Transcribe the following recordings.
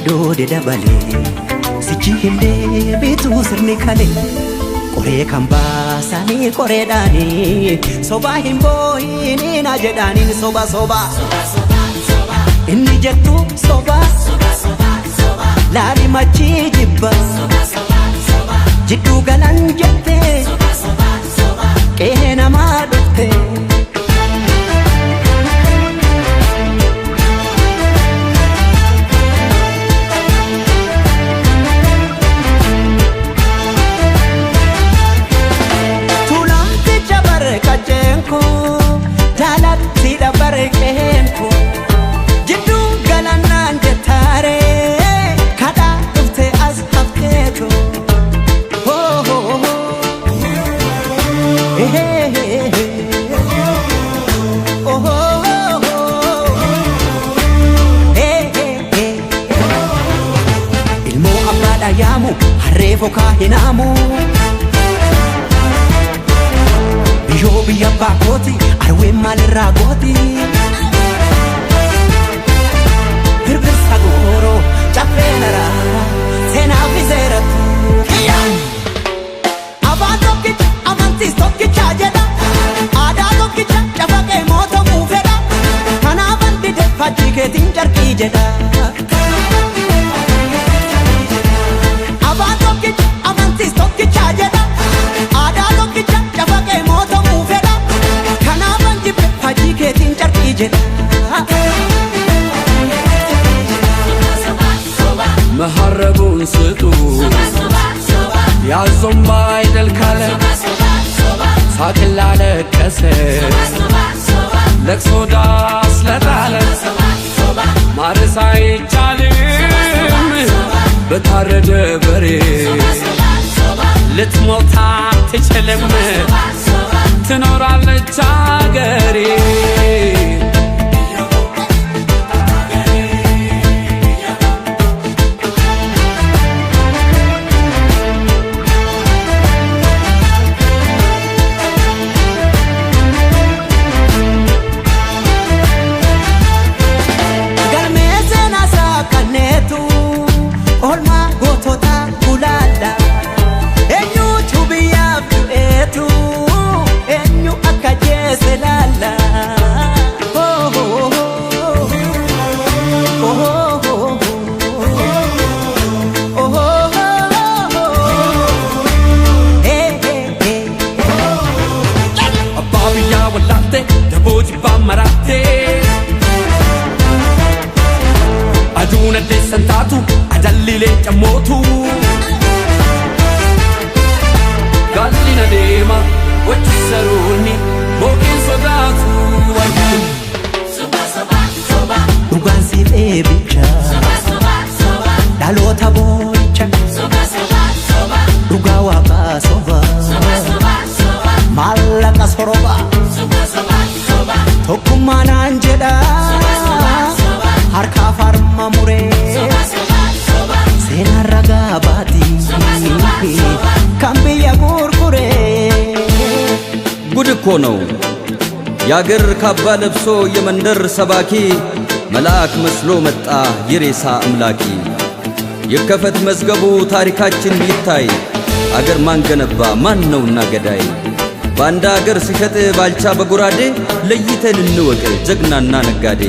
Ado de dabale sichi hinde bitu sirni kale Kore kamba sani kore dani Soba himbo ini na jedani soba soba Inni jettu soba Lari machi jibba Jiddu galan jette Kehe nama dhufte Yamu harreefo kaahinamu Biyyoo biyya baakoti arween maalirraa gooti Birbirsa gooroo caffee naraa seenaa fi seeratti Abaan tokkicha amantiis tokkicha jedha Aadaa tokkicha cafaqee mootamuu fedha Kanaafan dide faajjii keetiin carqii jedha مهربون ستو يا زنباي دالكالة ساكل على كسر لك صداس لطالة مارساي جالم بتارد بري لتموتا تجلم تنور على الجاقري Aduna desantatu adallile chamotu Gallina dema wachisaruni bokin sodatu wajin Soba soba soba Dhugaan si dheebicha Soba soba soba Dhaloota booricha Soba soba soba Dhugaa waaqaa soba Soba soba soba Maallaqa soroba Soba soba soba Tokkummaa naan jedha Harka farma muree Seenaa ragaa baatii Kan biyya gurguree ጉድ እኮ ነው ያገር ካባ ለብሶ የመንደር ሰባኪ መልአክ መስሎ መጣ የሬሳ አምላኪ የከፈት መዝገቡ ታሪካችን ይታይ አገር ማን ገነባ ማን ነውና ገዳይ ባንዳ አገር ሲሸጥ ባልቻ በጉራዴ ለይተን እንወቅ ጀግናና ነጋዴ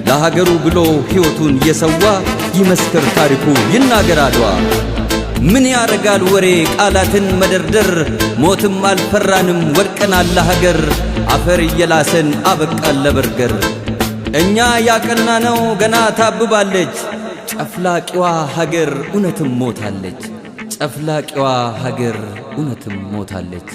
ለሀገሩ ብሎ ሕይወቱን የሰዋ ይመስክር ታሪኩ ይናገር አድዋ ምን ያረጋል ወሬ ቃላትን መደርደር ሞትም አልፈራንም ወድቀናል ለሀገር አፈር እየላሰን አበቃል ለበርገር እኛ ያቀናነው ገና ታብባለች ጨፍላቂዋ ሀገር እውነትም ሞታለች ጨፍላቂዋ ሀገር እውነትም ሞታለች